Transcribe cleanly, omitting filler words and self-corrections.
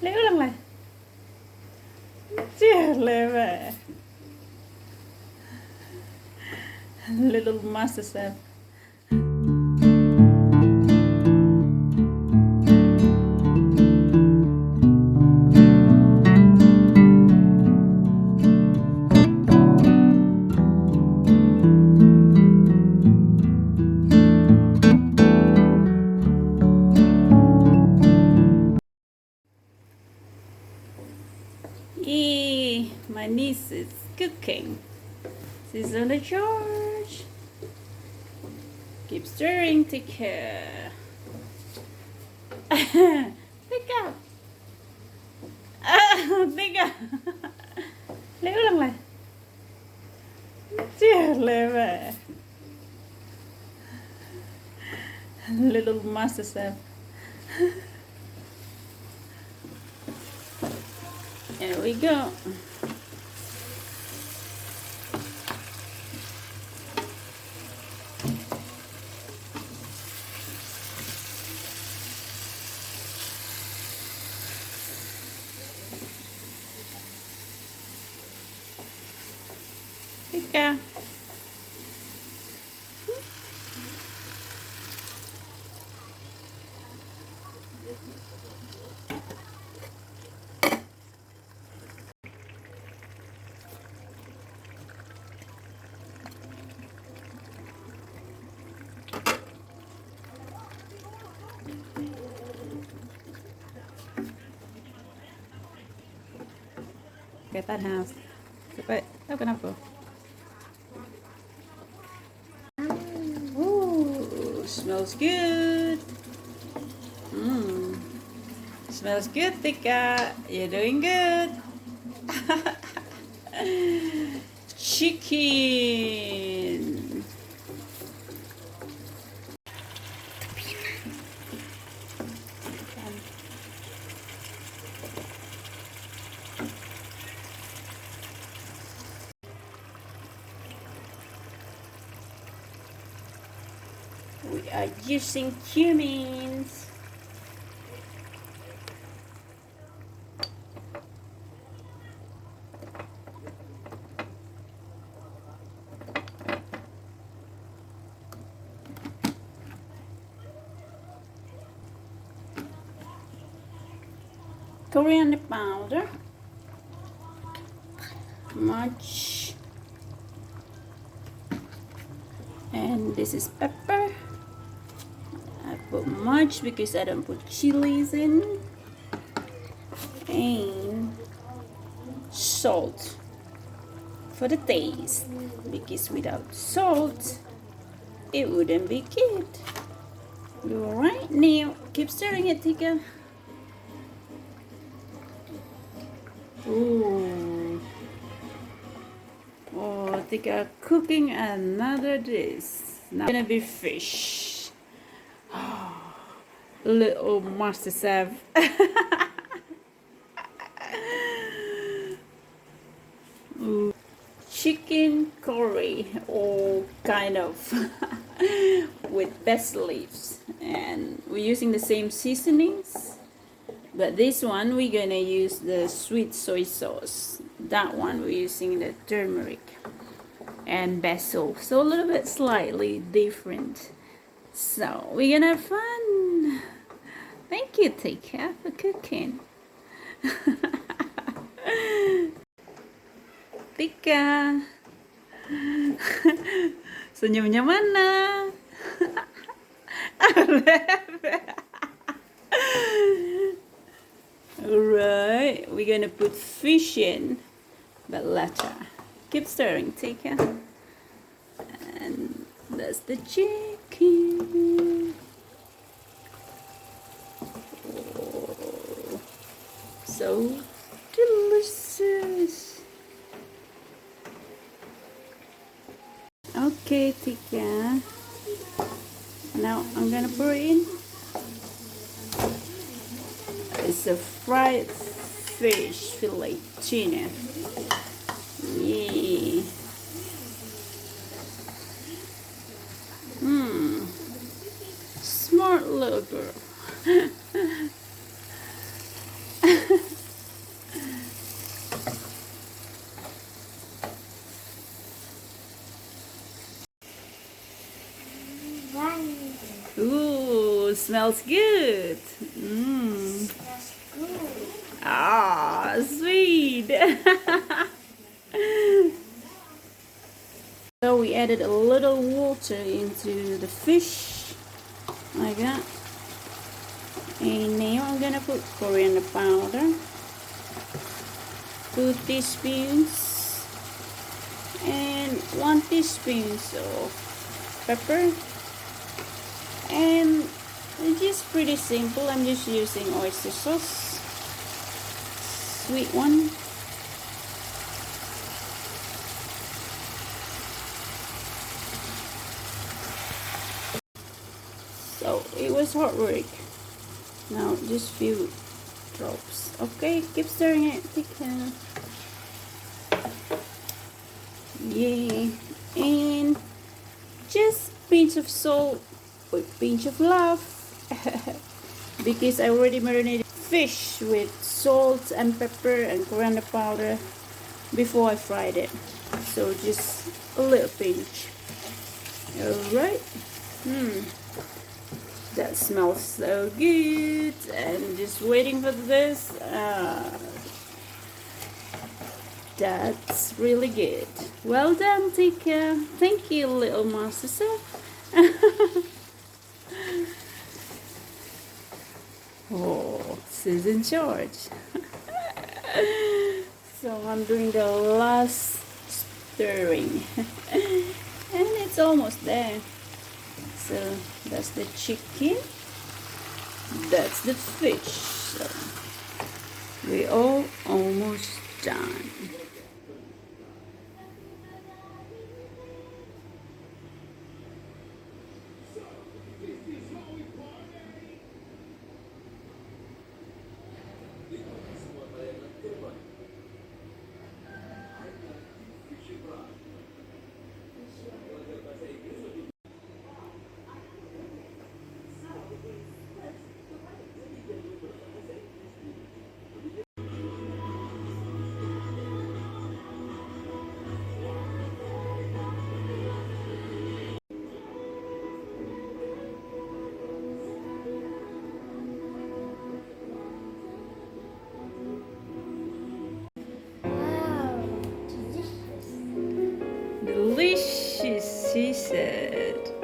Liễu lần này Dear Leve Little master chef. My niece is cooking. She's on the charge. Keep stirring, take care. Pick up. Pick up. Liễu lần này Dear Leve Little master chef. There we go. Ika. Get that house. Wait, open up. Ooh, smells good. Smells good, Tika. You're doing good. Chicken. We are using cumins. Corriander powder. Much. And this is pepper. I put much because I don't put chilies in. And salt for the taste, because without salt it wouldn't be good. Alright, now keep stirring it, Tika. Ooh. Oh, Tika cooking another dish. Now gonna be fish. Oh, little master chef. Chicken curry, or kind of with basil leaves, and we're using the same seasonings, but this one we're gonna use the sweet soy sauce. That one we're using the turmeric and basil, so a little bit slightly different. So we're gonna have fun. Thank you, take care for cooking. Tika. Senyumnya mana? Alright, we're gonna put fish in, but later. Keep stirring, Tika. And that's the chicken. Oh, so delicious. Okay, Tika. Now I'm gonna pour it in. It's a fried fish fillet tuna. Yeah. Smart little girl. smells good. That's good. Ah, sweet. So we added a little water into the fish, like that. And now I'm gonna put coriander powder, 2 teaspoons, and 1 teaspoon of pepper. And it's just pretty simple. I'm just using oyster sauce, sweet one. So it was hard work. Now just few drops. Okay, keep stirring it. Take care. Yeah, and just pinch of salt with pinch of love because I already marinated fish with salt and pepper and coriander powder before I fried it. So just a little pinch. Alright. That smells so good. I'm just waiting for this. That's really good. Well done, Tika. Thank you, little master chef. Oh, she's in charge. So I'm doing the last stirring. And it's almost there. So that's the chicken. That's the fish. So we're all almost done. Wow, delicious. Delicious, she said.